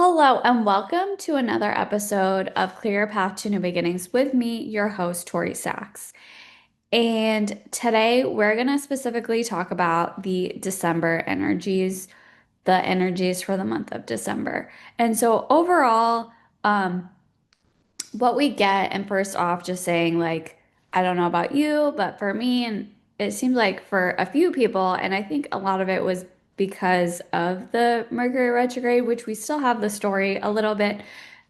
Hello, and welcome to another episode of Clear Path to New Beginnings with me, your host, Tori Sachs. And today we're going to specifically talk about the December energies, the energies for the month of December. And so, overall, um, what we get, and first off, just saying, like, I don't know about you, but for me, and it seems like for a few people, and I think a lot of it was because of the Mercury retrograde, which we still have the story a little bit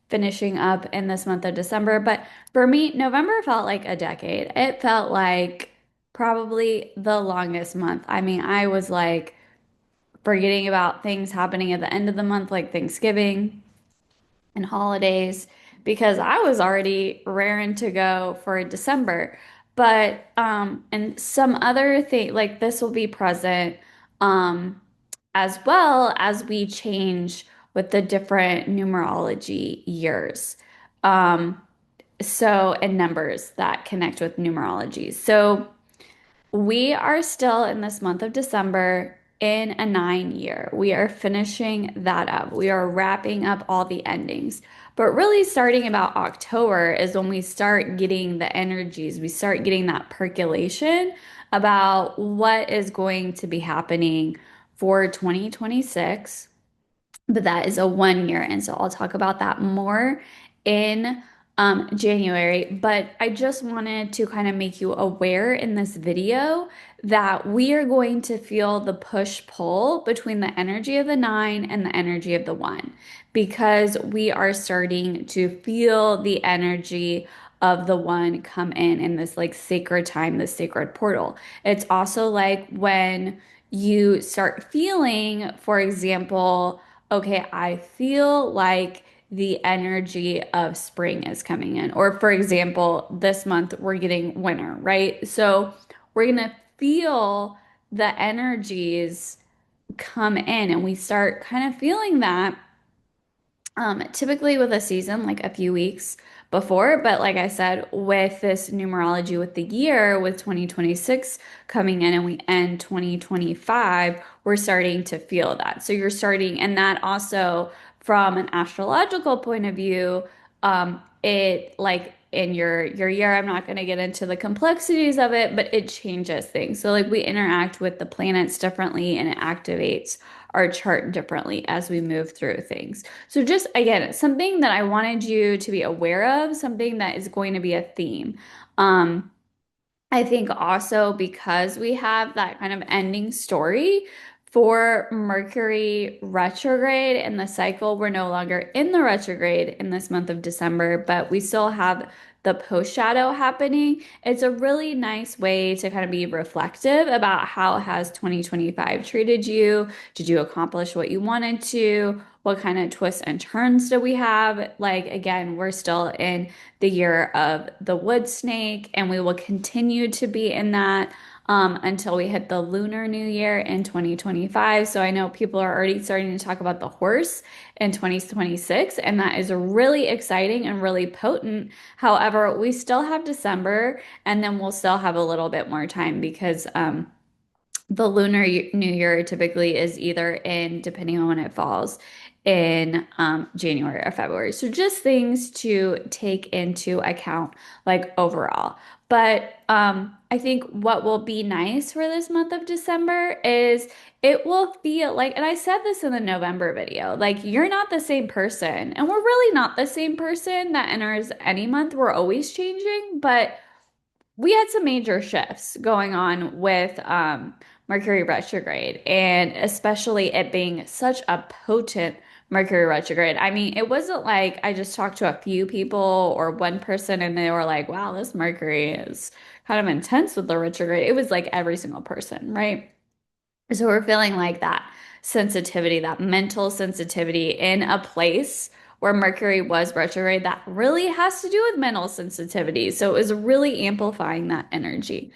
finishing up in this month of December. But for me, November felt like a decade. It felt like probably the longest month. I mean, I was like forgetting about things happening at the end of the month, like Thanksgiving and holidays because I was already raring to go for December. But and some other thing like this will be present um as well as we change with the different numerology years. Um and numbers that connect with numerology. So we are still in this month of December in a 9 year. We are finishing that up. We are wrapping up all the endings. But really, starting about October is when we start getting the energies, we start getting that percolation about what is going to be happening for 2026, but that is a 1 year. And so I'll talk about that more in January. But I just wanted to kind of make you aware in this video that we are going to feel the push-pull between the energy of the nine and the energy of the one, because we are starting to feel the energy of the one come in this like sacred time, this sacred portal. It's also like when you start feeling, for example, okay, I feel like the energy of spring is coming in. Or, for example, this month we're getting winter, right? So we're going to feel the energies come in and we start kind of feeling that typically with a season, like a few weeks before. But like I said, with this numerology with the year, with 2026 coming in and we end 2025, we're starting to feel that. So you're starting, and that also from an astrological point of view, it like in your year, I'm not going to get into the complexities of it, but it changes things. So like we interact with the planets differently and it activates our chart differently as we move through things. So just again, something that I wanted you to be aware of, something that is going to be a theme. Um, I think also because we have that kind of ending story for Mercury retrograde in the cycle, we're no longer in the retrograde in this month of December, but we still have the post shadow happening. It's a really nice way to kind of be reflective about how has 2025 treated you? Did you accomplish what you wanted to? What kind of twists and turns do we have? Like, again, we're still in the year of the wood snake, and we will continue to be in that until we hit the Lunar New Year in 2025. So I know people are already starting to talk about the horse in 2026, and that is really exciting and really potent. However, we still have December, and then we'll still have a little bit more time because the New Year typically is either in, depending on when it falls, in January or February. So just things to take into account, like overall. But I think what will be nice for this month of December is it will feel like, and I said this in the November video, like you're not the same person, and we're really not the same person that enters any month. We're always changing, but we had some major shifts going on with Mercury retrograde, and especially it being such a potent Mercury retrograde. I mean, it wasn't like I just talked to a few people or one person and they were like, wow, this Mercury is kind of intense with the retrograde. It was like every single person, right? So we're feeling like that sensitivity, that mental sensitivity in a place where Mercury was retrograde that really has to do with mental sensitivity. So it was really amplifying that energy.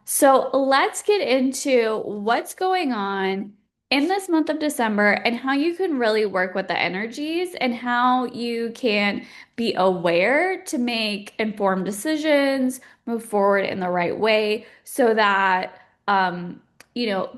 So let's get into what's going on in this month of December and how you can really work with the energies and how you can be aware to make informed decisions, move forward in the right way so that there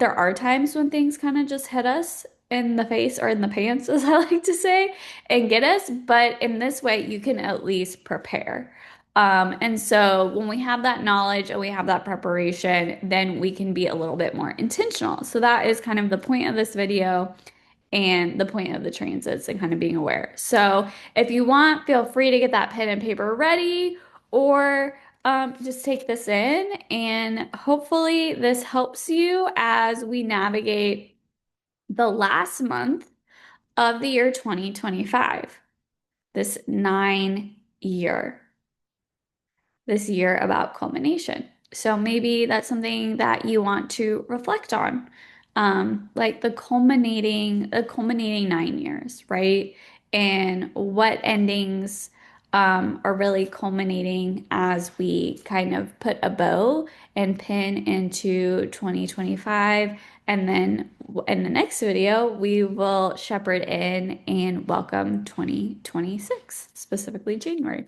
are times when things kind of just hit us in the face or in the pants, as I like to say, and get us. But in this way, you can at least prepare. And so when we have that knowledge and we have that preparation, then we can be a little bit more intentional. So that is kind of the point of this video and the point of the transits and kind of being aware. So if you want, feel free to get that pen and paper ready or just take this in, and hopefully this helps you as we navigate the last month of the year 2025, this 9 year, this year about culmination. So maybe that's something that you want to reflect on. Like the culminating 9 years, right? And what endings are really culminating as we kind of put a bow and pin into 2025. And then in the next video, we will shepherd in and welcome 2026, specifically January.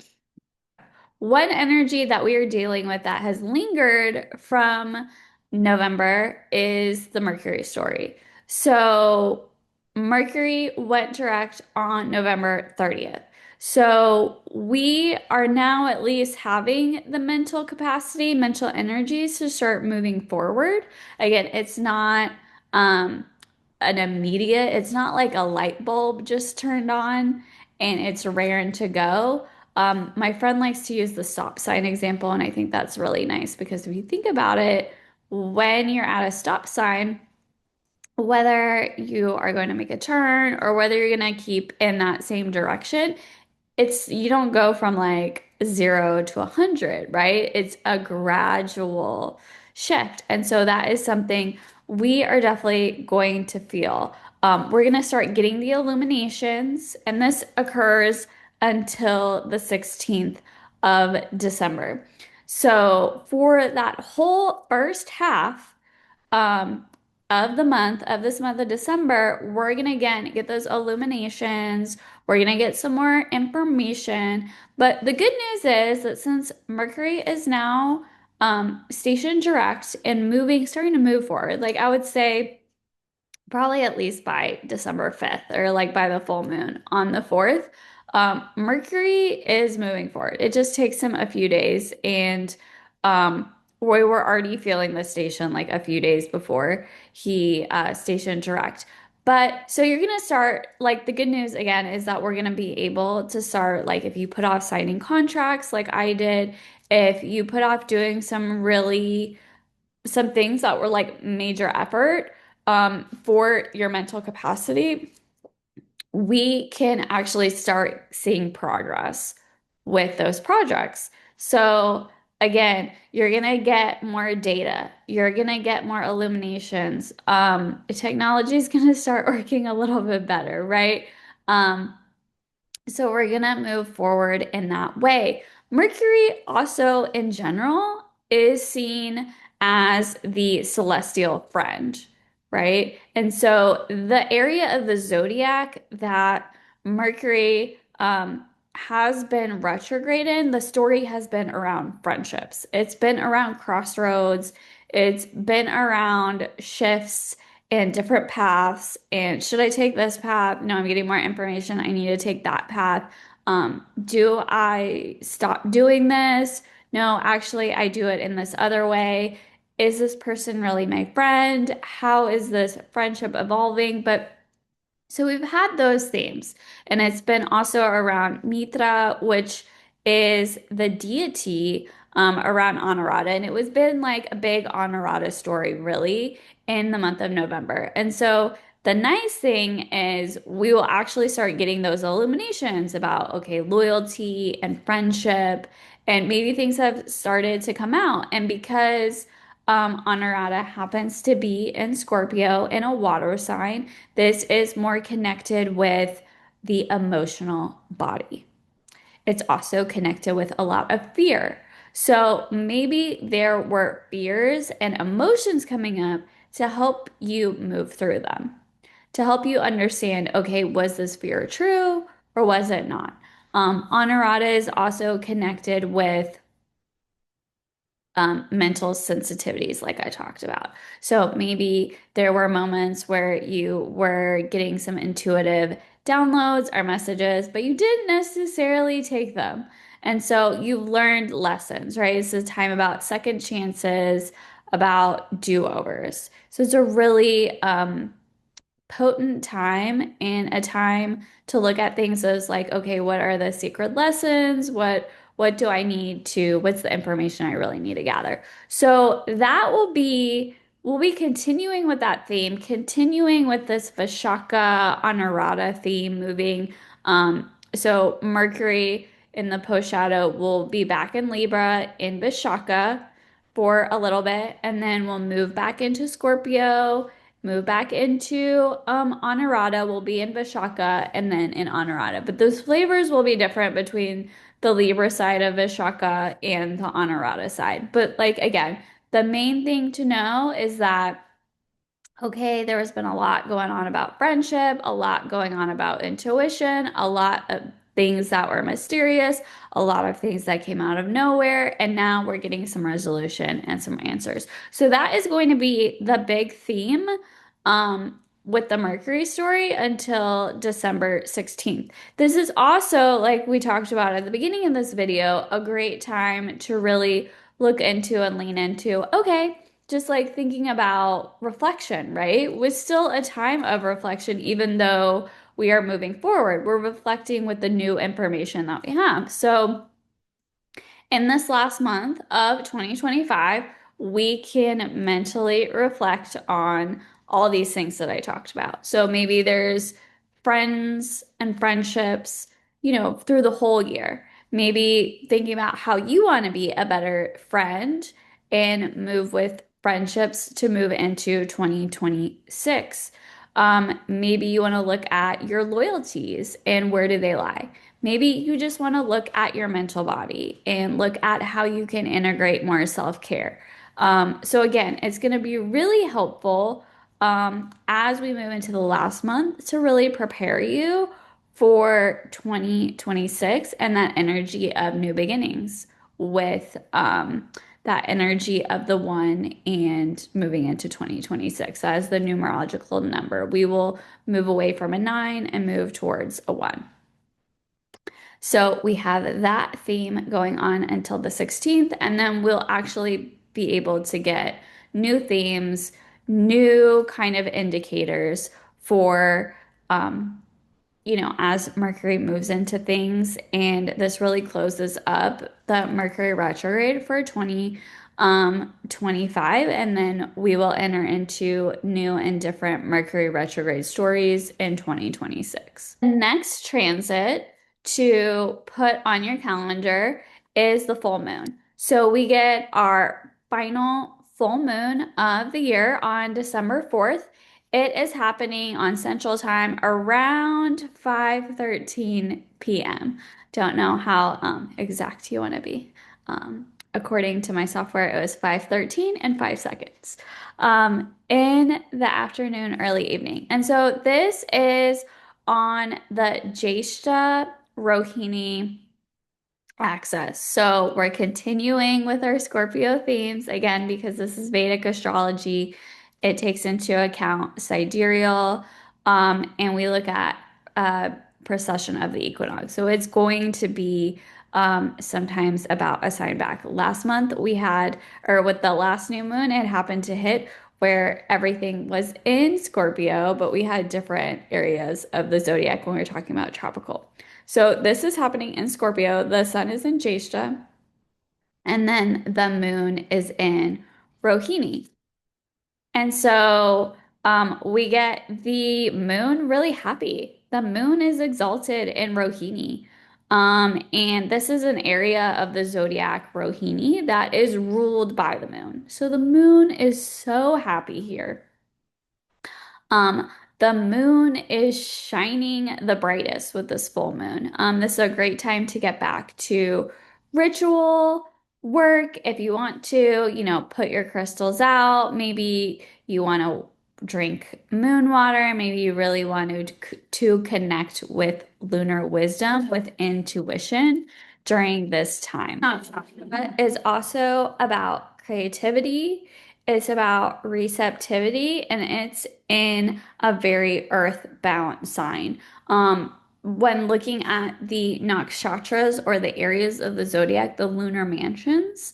One energy that we are dealing with that has lingered from November is the Mercury story. So Mercury went direct on November 30th. So we are now at least having the mental capacity, mental energies to start moving forward. Again, it's not um, an immediate, it's not like a light bulb just turned on and it's raring to go. My friend likes to use the stop sign example, and I think that's really nice because if you think about it, when you're at a stop sign, whether you are going to make a turn or whether you're going to keep in that same direction, it's you don't go from like 0 to 100, right? It's a gradual shift. And so that is something we are definitely going to feel. We're going to start getting the illuminations, and this occurs until the 16th of December. So for that whole first half, um, of the month of this month of December, we're gonna again get those illuminations. We're gonna get some more information. But the good news is that since Mercury is now stationed direct and moving, starting to move forward, like I would say probably at least by December 5th or like by the full moon on the 4th. Mercury is moving forward. It just takes him a few days, and we were already feeling the station like a few days before he stationed direct. But so you're gonna start, like, the good news again is that we're gonna be able to start, like, if you put off signing contracts like I did, if you put off doing some things that were like major effort for your mental capacity, we can actually start seeing progress with those projects. So again, you're gonna get more data, you're gonna get more illuminations. Technology is gonna start working a little bit better, right? Um, so we're gonna move forward in that way. Mercury also in general is seen as the celestial friend, right? And so the area of the zodiac that Mercury has been retrograde in, the story has been around friendships. It's been around crossroads. It's been around shifts and different paths. And should I take this path? No, I'm getting more information. I need to take that path. Do I stop doing this? No, actually, I do it in this other way. Is this person really my friend? How is this friendship evolving? But so we've had those themes, and it's been also around Mitra, which is the deity around Anurata, and it was been like a big Anurata story, really, in the month of November. And so the nice thing is we will actually start getting those illuminations about, okay, loyalty and friendship, and maybe things have started to come out. And because Anurata happens to be in Scorpio in a water sign, this is more connected with the emotional body. It's also connected with a lot of fear. So maybe there were fears and emotions coming up to help you move through them, to help you understand, okay, was this fear true or was it not? Honorata is also connected with mental sensitivities, like I talked about. So maybe there were moments where you were getting some intuitive downloads or messages, but you didn't necessarily take them. And so you learned lessons, right? It's a time about second chances, about do-overs. So it's a really potent time and a time to look at things as like, okay, what are the secret lessons? What do I need to, what's the information I really need to gather? So that will be we'll be continuing with that theme, continuing with this Vishaka Anurata theme, moving. So Mercury in the post shadow will be back in Libra in Vishaka for a little bit, and then we'll move back into Scorpio, move back into Honorata, will be in Vishaka, and then in Honorata. But those flavors will be different between the Libra side of Vishaka and the Honorata side. But like again, the main thing to know is that okay, there has been a lot going on about friendship, a lot going on about intuition, a lot of things that were mysterious, a lot of things that came out of nowhere, and now we're getting some resolution and some answers. So that is going to be the big theme with the Mercury story until December 16th. This is also, like we talked about at the beginning of this video, a great time to really look into and lean into, okay, just like thinking about reflection, right? Was still a time of reflection, even though we are moving forward. We're reflecting with the new information that we have. So, in this last month of 2025, we can mentally reflect on all these things that I talked about. So maybe there's friends and friendships, through the whole year. Maybe thinking about how you want to be a better friend and move with friendships to move into 2026. Maybe you want to look at your loyalties and where do they lie. Maybe you just want to look at your mental body and look at how you can integrate more self-care. So again, it's going to be really helpful as we move into the last month to really prepare you for 2026 and that energy of new beginnings with that energy of the one and moving into 2026 as the numerological number. We will move away from a nine and move towards a one. So we have that theme going on until the 16th, and then we'll actually be able to get new themes, new kind of indicators for, as Mercury moves into things. And this really closes up the Mercury retrograde for 2025. And then we will enter into new and different Mercury retrograde stories in 2026. The next transit to put on your calendar is the full moon. So we get our final full moon of the year on December 4th. It is happening on Central Time around 5:13 p.m. Don't know how exact you want to be. According to my software, it was 5:13 and 5 seconds in the afternoon, early evening. And so this is on the Jeshta Rohini access. So we're continuing with our Scorpio themes again because this is Vedic astrology. It takes into account sidereal, and we look at precession of the equinox. So it's going to be sometimes about a sign back. Last month we had, or with the last new moon, it happened to hit where everything was in Scorpio, but we had different areas of the zodiac when we were talking about tropical. So this is happening in Scorpio. The sun is in Jeshta, and then the moon is in Rohini. And so we get the moon really happy. The moon is exalted in Rohini. And this is an area of the zodiac Rohini that is ruled by the moon. So the moon is so happy here. Um, the moon is shining the brightest with this full moon. This is a great time to get back to ritual work if you want to, put your crystals out. Maybe you want to drink moon water. Maybe you really want to connect with lunar wisdom, with intuition during this time. It is also about creativity. It's about receptivity, and it's in a very earth-bound sign. When looking at the nakshatras or the areas of the zodiac, the lunar mansions,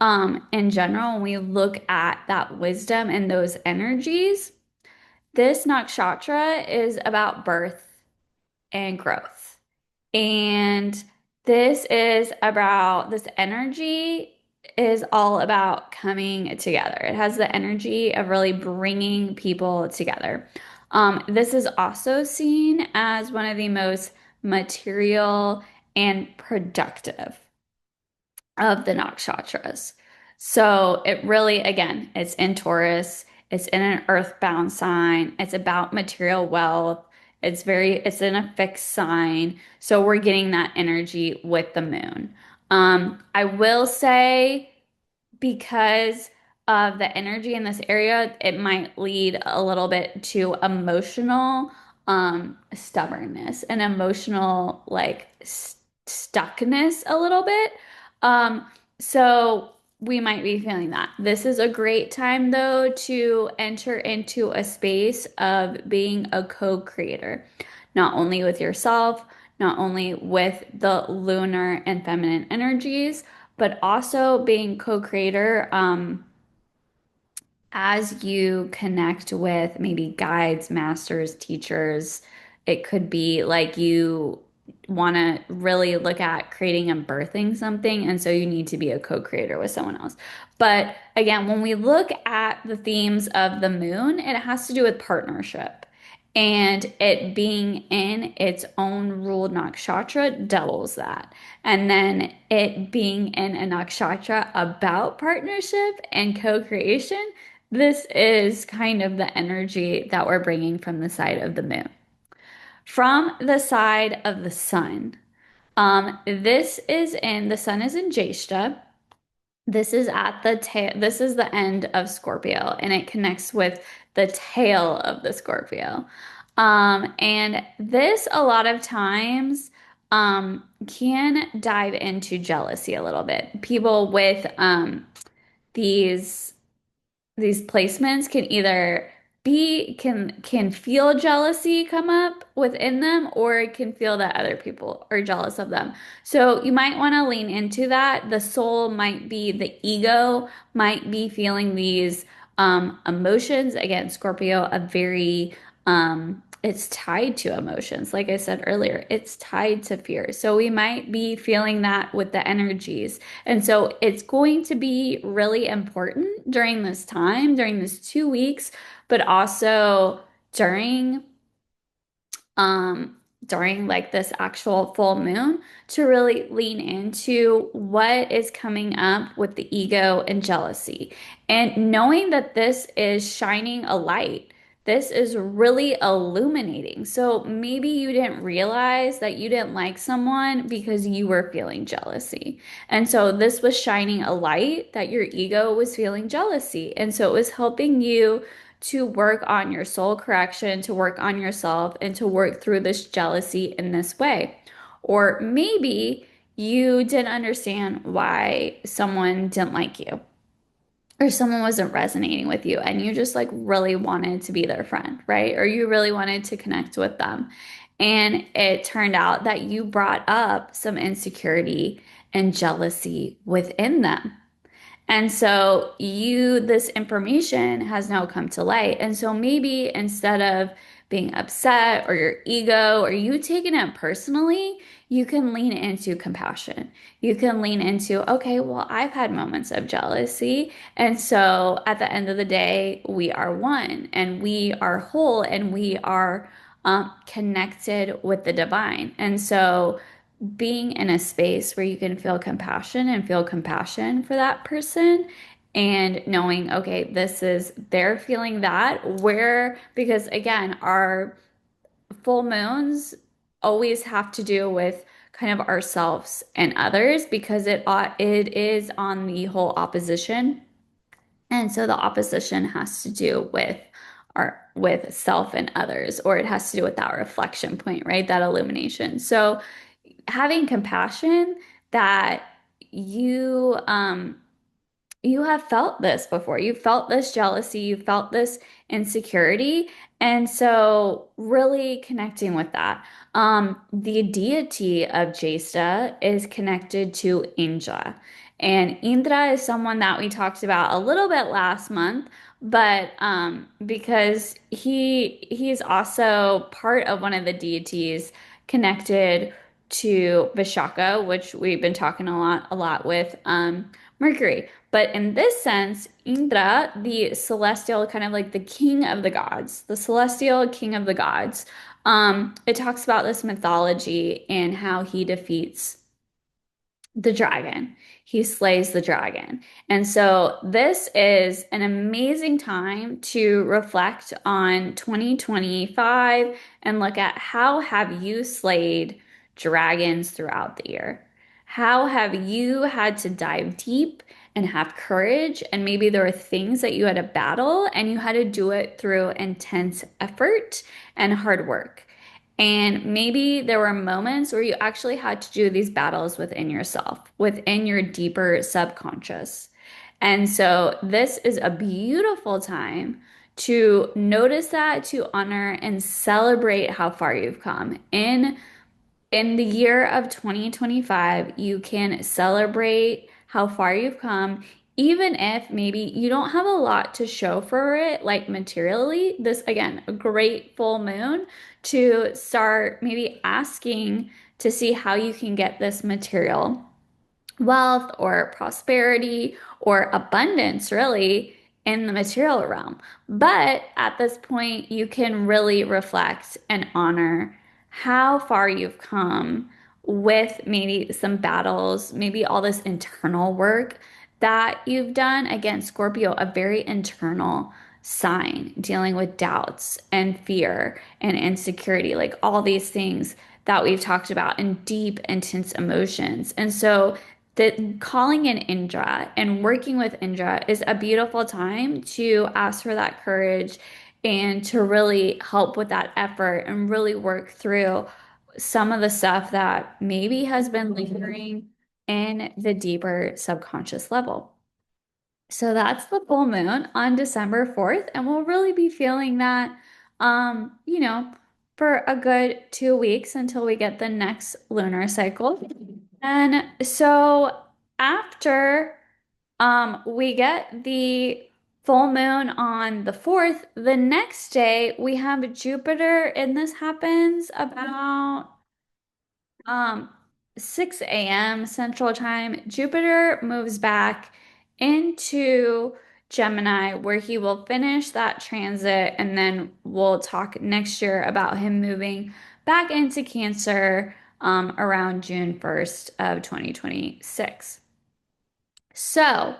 in general, when we look at that wisdom and those energies, this nakshatra is about birth and growth. And this energy is all about coming together. It has the energy of really bringing people together. This is also seen as one of the most material and productive of the nakshatras. So it really, again, it's in Taurus, it's in an earthbound sign, it's about material wealth, it's in a fixed sign. So we're getting that energy with the moon. I will say, because of the energy in this area, it might lead a little bit to emotional stubbornness and emotional stuckness a little bit. Um, so we might be feeling that. This is a great time though to enter into a space of being a co-creator, not only with yourself, not only with the lunar and feminine energies, but also being co-creator as you connect with maybe guides, masters, teachers. It could be like you want to really look at creating and birthing something, and so you need to be a co-creator with someone else. But again, when we look at the themes of the moon, it has to do with partnership. And it being in its own ruled nakshatra doubles that. And then it being in a nakshatra about partnership and co-creation, this is kind of the energy that we're bringing from the side of the moon. From the side of the sun, the sun is in Jeshta. This is the end of Scorpio, and it connects with the tail of the Scorpio. And this a lot of times can dive into jealousy a little bit. People with these these placements can either can feel jealousy come up within them, or can feel that other people are jealous of them. So you might want to lean into that. The soul might be the ego might be feeling these emotions. Again, Scorpio, a very it's tied to emotions. Like I said earlier, it's tied to fear. So we might be feeling that with the energies. And so it's going to be really important during this time, during this 2 weeks, but also during um during like this actual full moon to really lean into what is coming up with the ego and jealousy. And knowing that this is shining a light. This is really illuminating. So maybe you didn't realize that you didn't like someone because you were feeling jealousy. And so this was shining a light that your ego was feeling jealousy. And so it was helping you to work on your soul correction, to work on yourself, and to work through this jealousy in this way. Or maybe you didn't understand why someone didn't like you, or someone wasn't resonating with you, and you just like really wanted to be their friend, right? Or you really wanted to connect with them. And it turned out that you brought up some insecurity and jealousy within them. And so this information has now come to light. And so maybe instead of being upset or your ego or you taking it personally, you can lean into compassion. You can lean into, okay, well, I've had moments of jealousy. And so at the end of the day, we are one and we are whole and we are connected with the divine. And so being in a space where you can feel compassion and feel compassion for that person, and knowing, okay, they're feeling that, because again, our full moons always have to do with kind of ourselves and others, because it is on the whole opposition. And so the opposition has to do with self and others, or it has to do with that reflection point, right? That illumination. So having compassion, that you you have felt this before. You felt this jealousy, you felt this insecurity. And so, really connecting with that. The deity of Jesta is connected to Indra. And Indra is someone that we talked about a little bit last month, but because he's also part of one of the deities connected to Vishaka, which we've been talking a lot with Mercury. But in this sense, Indra, the celestial, kind of like the king of the gods, the celestial king of the gods, it talks about this mythology and how he defeats the dragon. He slays the dragon. And so this is an amazing time to reflect on 2025 and look at how have you slayed dragons throughout the year? How have you had to dive deep and have courage? And maybe there were things that you had to battle and you had to do it through intense effort and hard work. And maybe there were moments where you actually had to do these battles within yourself, within your deeper subconscious. And so this is a beautiful time to notice that, to honor and celebrate how far you've come. In the year of 2025, you can celebrate how far you've come, even if maybe you don't have a lot to show for it, like materially. This, again, a great full moon to start maybe asking to see how you can get this material wealth or prosperity or abundance, really, in the material realm. But at this point, you can really reflect and honor how far you've come with maybe some battles, maybe all this internal work that you've done. Again, Scorpio, a very internal sign, dealing with doubts and fear and insecurity, like all these things that we've talked about and deep, intense emotions. And so that calling in Indra and working with Indra is a beautiful time to ask for that courage and to really help with that effort and really work through some of the stuff that maybe has been lingering in the deeper subconscious level. So that's the full moon on December 4th, and we'll really be feeling that, you know, for a good 2 weeks until we get the next lunar cycle. And so after we get the full moon on the 4th, the next day we have Jupiter, and this happens about um 6 a.m. Central Time. Jupiter moves back into Gemini where he will finish that transit, and then we'll talk next year about him moving back into Cancer around June 1st of 2026. So,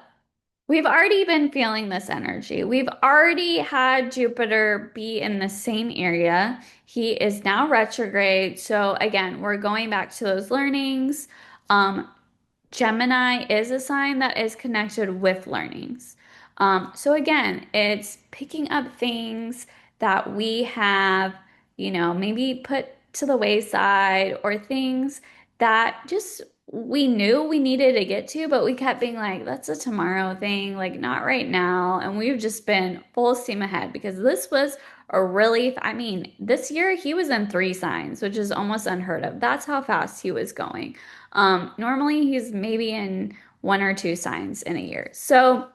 we've already been feeling this energy. We've already had Jupiter be in the same area. He is now retrograde. So again, we're going back to those learnings. Um, Gemini is a sign that is connected with learnings. So again, it's picking up things that we have, maybe put to the wayside or things that just we knew we needed to get to, but we kept being like, that's a tomorrow thing, like not right now. And we've just been full steam ahead because this was a relief. I mean, this year he was in 3 signs, which is almost unheard of. That's how fast he was going. Normally he's maybe in 1 or 2 signs in a year. So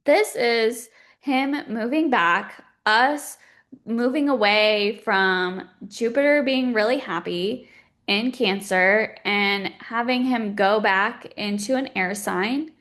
this is him moving back, us moving away from Jupiter being really happy in Cancer and having him go back into an air sign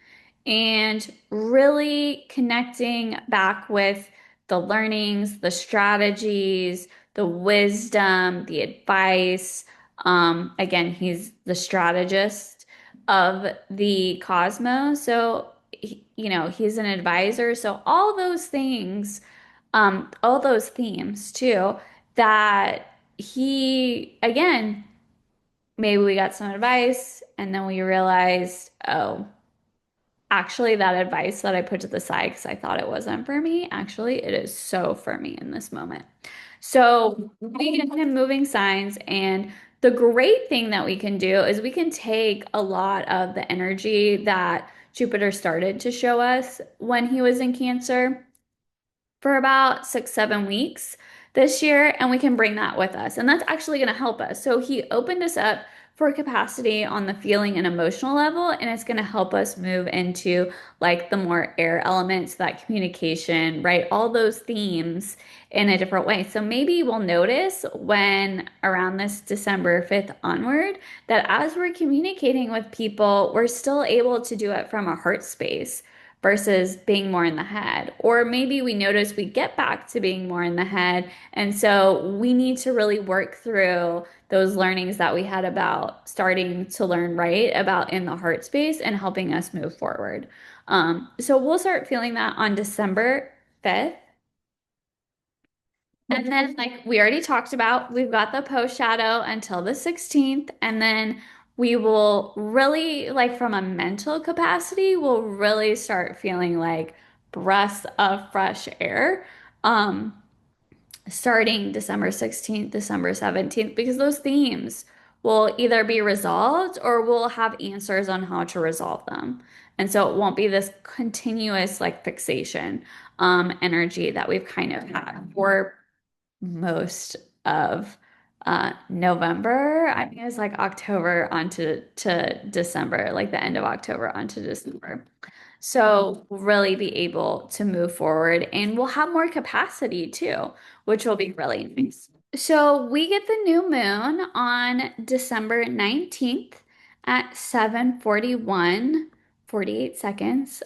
and really connecting back with the learnings, the strategies, the wisdom, the advice. Again, he's the strategist of the cosmos. So, he's an advisor. So all those things, all those themes too, that he, again, maybe we got some advice and then we realized, oh, actually that advice that I put to the side because I thought it wasn't for me, actually, it is so for me in this moment. So we get him moving signs, and the great thing that we can do is we can take a lot of the energy that Jupiter started to show us when he was in Cancer for about 6, 7 weeks this year, and we can bring that with us. And that's actually going to help us. So he opened us up for capacity on the feeling and emotional level, and it's going to help us move into like the more air elements, that communication, right? All those themes in a different way. So maybe we'll notice when around this December 5th onward that as we're communicating with people, we're still able to do it from a heart space versus being more in the head. Or maybe we notice we get back to being more in the head. And so we need to really work through those learnings that we had about starting to learn right about in the heart space and helping us move forward. So we'll start feeling that on December 5th. And then, like we already talked about, we've got the post shadow until the 16th. And then we will really, like from a mental capacity, we'll really start feeling like breaths of fresh air. Um, Starting December 16th, December 17th, because those themes will either be resolved or we'll have answers on how to resolve them. And so it won't be this continuous like fixation energy that we've kind of had for most of November. I think it was like October onto to December, like the end of October onto December. So we'll really be able to move forward and we'll have more capacity too, which will be really nice. So we get the new moon on December 19th at 7:41, 48 seconds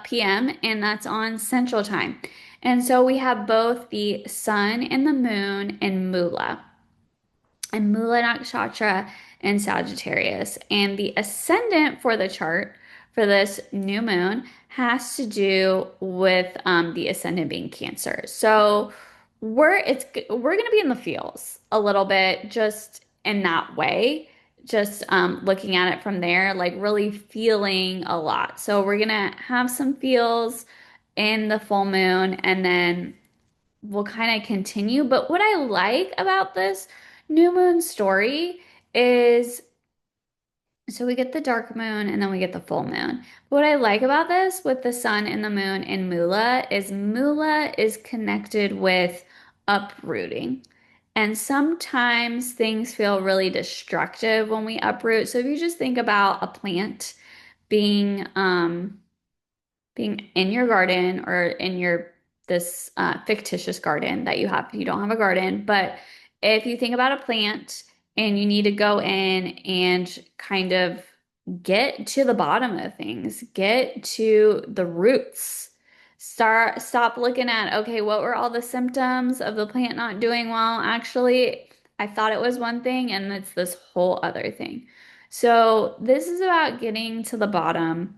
p.m. and that's on Central Time. And so we have both the sun and the moon in Mula and Mula Nakshatra and Sagittarius. And the ascendant for the chart for this new moon has to do with the ascendant being Cancer. So we're gonna be in the feels a little bit, just in that way. Just looking at it from there, like really feeling a lot. So we're gonna have some feels in the full moon, and then we'll kind of continue. But what I like about this new moon story is so we get the dark moon and then we get the full moon. What I like about this with the sun and the moon in Mula is connected with uprooting. And sometimes things feel really destructive when we uproot. So if you just think about a plant being being in your garden or in your this fictitious garden that you have. You don't have a garden, but if you think about a plant and you need to go in and kind of get to the bottom of things, get to the roots. Stop looking at, okay, what were all the symptoms of the plant not doing well? Actually, I thought it was one thing and it's this whole other thing. So this is about getting to the bottom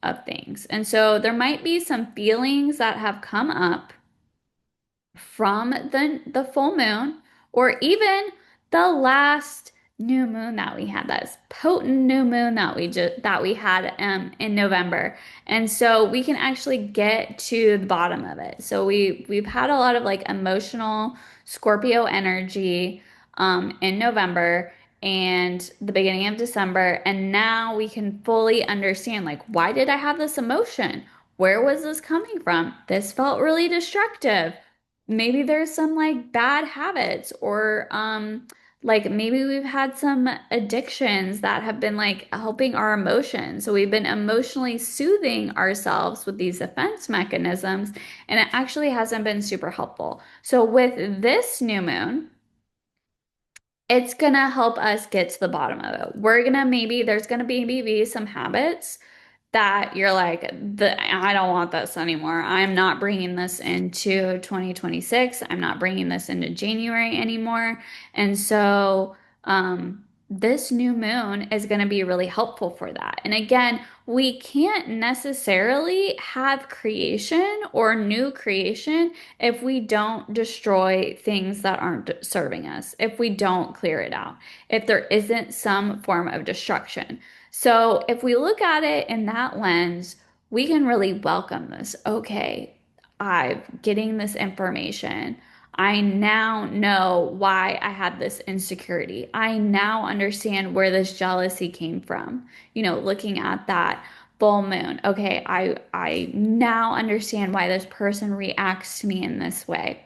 of things. And so there might be some feelings that have come up from the full moon or even the last new moon that we had, that potent new moon that we had in November. And so we can actually get to the bottom of it. So we've had a lot of like emotional Scorpio energy in November and the beginning of December, and now we can fully understand like, why did I have this emotion? Where was this coming from? This felt really destructive. Maybe there's some like bad habits or like maybe we've had some addictions that have been like helping our emotions. So we've been emotionally soothing ourselves with these defense mechanisms, and it actually hasn't been super helpful. So with this new moon, it's gonna help us get to the bottom of it. We're gonna there's gonna be maybe some habits that you're like, I don't want this anymore. I'm not bringing this into 2026. I'm not bringing this into January anymore. And so, this new moon is going to be really helpful for that. And again, we can't necessarily have creation or new creation if we don't destroy things that aren't serving us, if we don't clear it out, if there isn't some form of destruction. So if we look at it in that lens, we can really welcome this. Okay, I'm getting this information. I now know why I had this insecurity. I now understand where this jealousy came from. Looking at that full moon. Okay, I now understand why this person reacts to me in this way.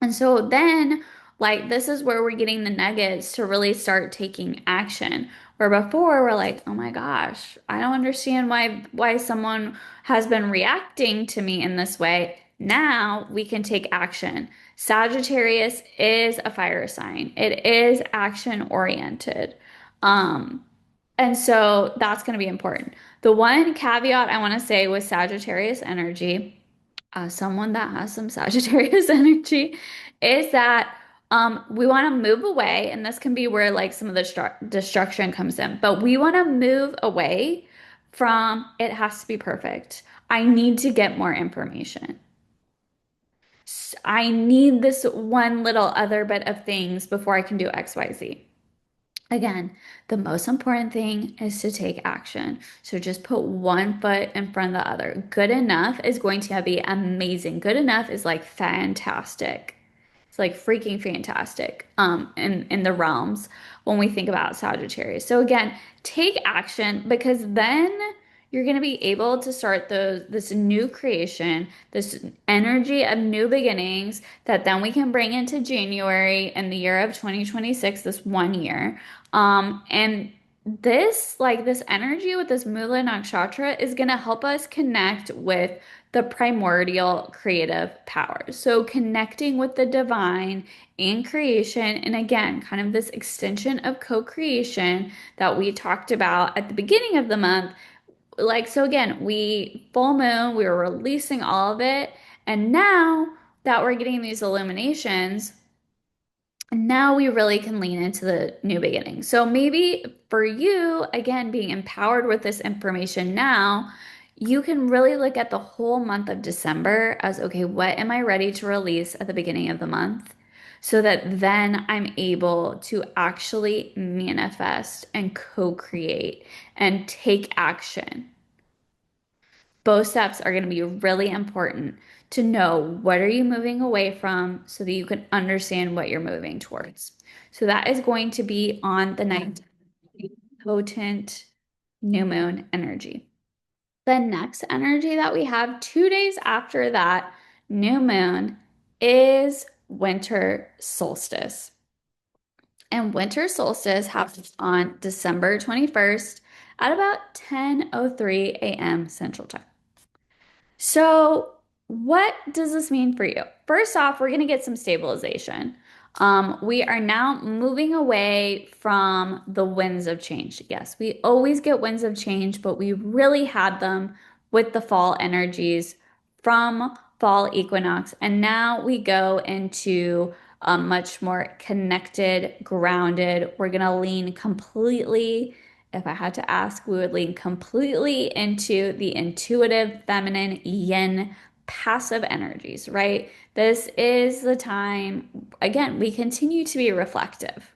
And so then, like, this is where we're getting the nuggets to really start taking action. Where before we're like, oh my gosh, I don't understand why someone has been reacting to me in this way. Now we can take action. Sagittarius is a fire sign. It is action oriented. Um, and so that's going to be important. The one caveat I want to say with Sagittarius energy, someone that has some Sagittarius energy, is that we want to move away, and this can be where like some of the destruction comes in, but we want to move away from it has to be perfect. I need to get more information. I need this one little other bit of things before I can do XYZ. Again, the most important thing is to take action. So just put one foot in front of the other. Good enough is going to be amazing. Good enough is like fantastic. It's like freaking fantastic in the realms when we think about Sagittarius. So again, take action because then you're going to be able to start this new creation, this energy of new beginnings that then we can bring into January in the year of 2026, this one year. And this energy with this Mula Nakshatra is going to help us connect with the primordial creative power. So connecting with the divine in creation, and again, kind of this extension of co-creation that we talked about at the beginning of the month. Like, so again, we full moon, we were releasing all of it, and now that we're getting these illuminations, now we really can lean into the new beginning. So maybe for you, again, being empowered with this information now, you can really look at the whole month of December as, okay, what am I ready to release at the beginning of the month? So that then I'm able to actually manifest and co-create and take action. Both steps are going to be really important to know what are you moving away from so that you can understand what you're moving towards. So that is going to be on the night potent new moon energy. The next energy that we have 2 days after that new moon is winter solstice. And winter solstice happens on December 21st at about 10:03 a.m. Central Time. So, what does this mean for you? First off, we're going to get some stabilization. We are now moving away from the winds of change. Yes, we always get winds of change, but we really had them with the fall energies from fall equinox. And now we go into a much more connected, grounded. We're going to lean completely, if I had to ask, we would lean completely into the intuitive, feminine, yin, passive energies, right? This is the time, again, we continue to be reflective.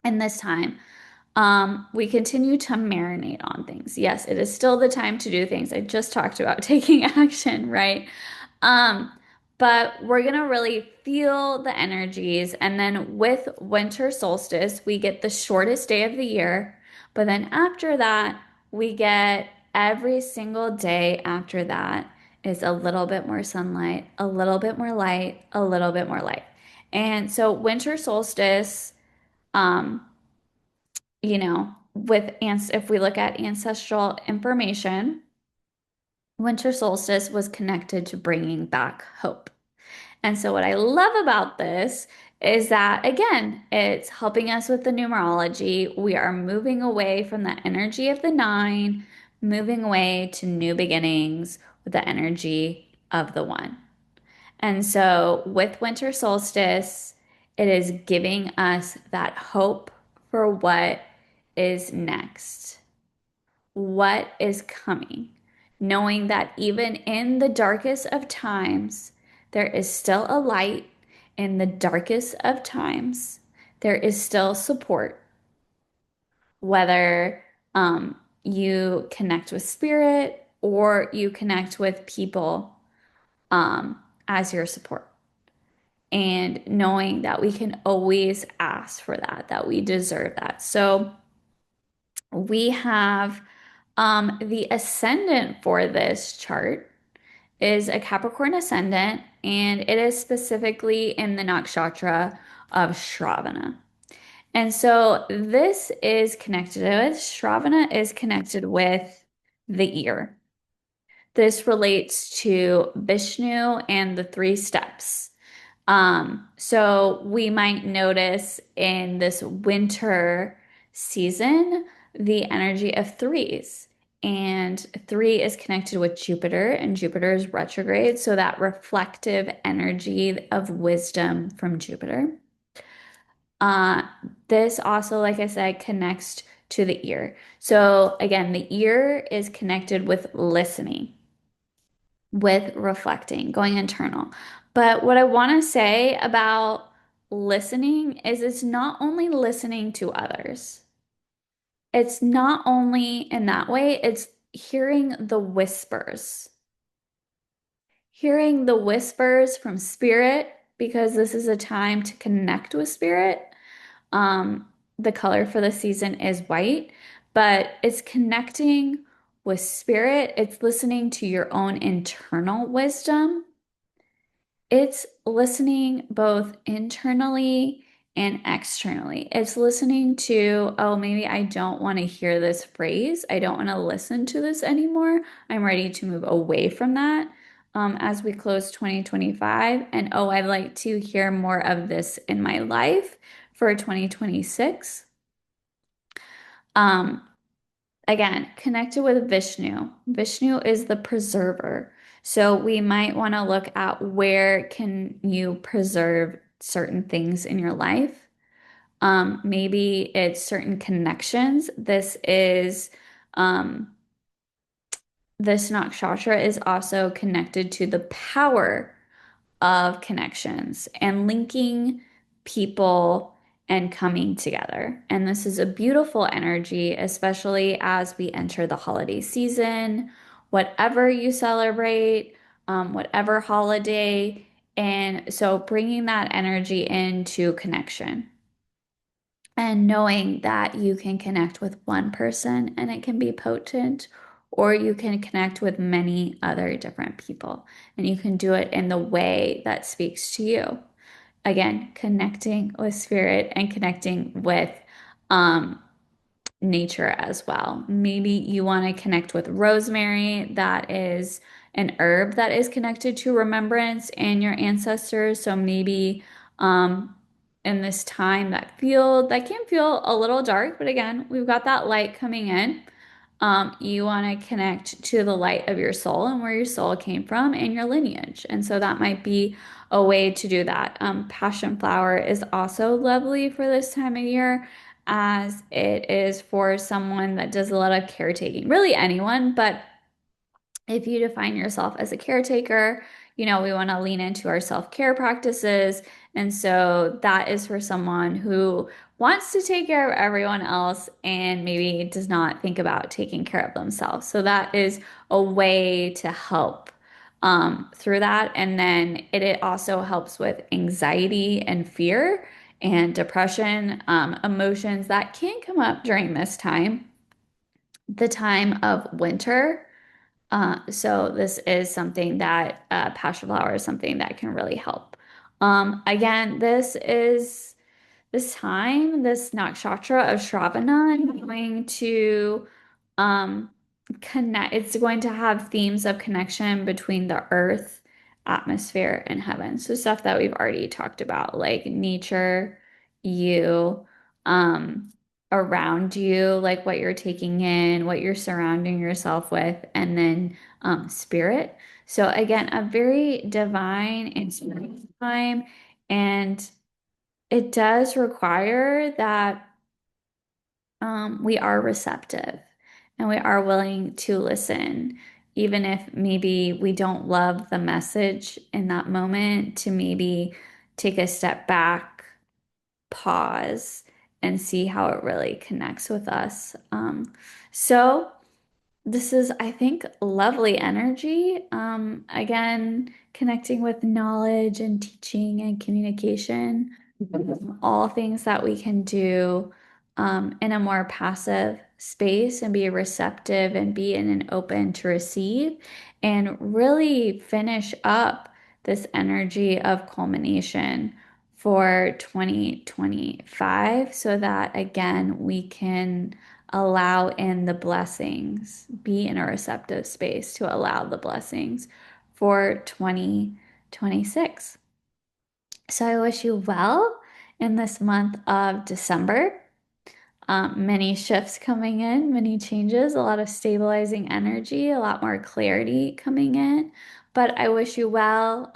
And this time, we continue to marinate on things. Yes, it is still the time to do things. I just talked about taking action, right? Um, but we're gonna really feel the energies. And then with winter solstice, we get the shortest day of the year. But then after that, we get every single day after that is a little bit more sunlight, a little bit more light, a little bit more light. And so winter solstice, um, if we look at ancestral information, winter solstice was connected to bringing back hope. And so, what I love about this is that, again, it's helping us with the numerology. We are moving away from the energy of the nine, moving away to new beginnings with the energy of the one. And so, with winter solstice, it is giving us that hope for what is next, what is coming, knowing that even in the darkest of times, there is still a light. In the darkest of times, there is still support, whether you connect with spirit, or you connect with people as your support. And knowing that we can always ask for that, that we deserve that. So we have the ascendant for this chart is a Capricorn ascendant, and it is specifically in the nakshatra of Shravana. And so this is connected with Shravana is connected with the ear. This relates to Vishnu and the three steps. So we might notice in this winter season the energy of threes. And three is connected with Jupiter, and Jupiter is retrograde. So that reflective energy of wisdom from Jupiter. Uh, this also, like I said, connects to the ear. So again, the ear is connected with listening, with reflecting, going internal. But what I want to say about listening is it's not only listening to others. It's not only in that way, it's hearing the whispers from spirit, because this is a time to connect with spirit. Um, the color for the season is white, but it's connecting with spirit. It's listening to your own internal wisdom. It's listening both internally and externally. It's listening to, oh, maybe I don't want to hear this phrase. I don't want to listen to this anymore. I'm ready to move away from that as we close 2025. And oh, I'd like to hear more of this in my life for 2026. Um, Again, connected with Vishnu. Vishnu is the preserver. So we might want to look at where can you preserve certain things in your life. Maybe it's certain connections. Um, this nakshatra is also connected to the power of connections and linking people and coming together. And this is a beautiful energy, especially as we enter the holiday season, whatever you celebrate, whatever holiday. And so bringing that energy into connection and knowing that you can connect with one person and it can be potent, or you can connect with many other different people, and you can do it in the way that speaks to you. Again, connecting with spirit and connecting with um, nature as well. Maybe you want to connect with rosemary. That is an herb that is connected to remembrance and your ancestors. So maybe um, in this time that can feel a little dark, but again, we've got that light coming in. You want to connect to the light of your soul and where your soul came from and your lineage. And so that might be a way to do that. Passion flower is also lovely for this time of year, as it is for someone that does a lot of caretaking, really anyone, but if you define yourself as a caretaker, we want to lean into our self-care practices. And so that is for someone who wants to take care of everyone else and maybe does not think about taking care of themselves. So that is a way to help through that. And then it also helps with anxiety and fear and depression, emotions that can come up during this time, the time of winter. So this is something that passion flower is something that can really help. Again, this time, this nakshatra of Shravana, going to um, connect. It's going to have themes of connection between the earth, atmosphere, and heaven. So stuff that we've already talked about, like nature, you, um, around you, like what you're taking in, what you're surrounding yourself with, and then spirit. So again, a very divine and spiritual time, and it does require that we are receptive and we are willing to listen, even if maybe we don't love the message in that moment, to maybe take a step back, pause, and see how it really connects with us. So This is, I think, lovely energy. Again, connecting with knowledge and teaching and communication, all things that we can do in a more passive space and be receptive and be in an open to receive and really finish up this energy of culmination for 2025 so that again we can allow in the blessings, be in a receptive space to allow the blessings for 2026. So I wish you well in this month of December. Many shifts coming in, many changes, a lot of stabilizing energy, a lot more clarity coming in. But I wish you well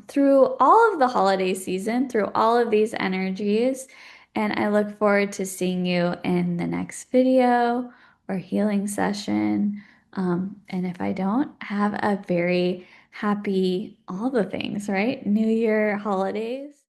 through all of the holiday season, through all of these energies. And I look forward to seeing you in the next video or healing session. And if I don't, have a very happy, all the things, right? New Year holidays.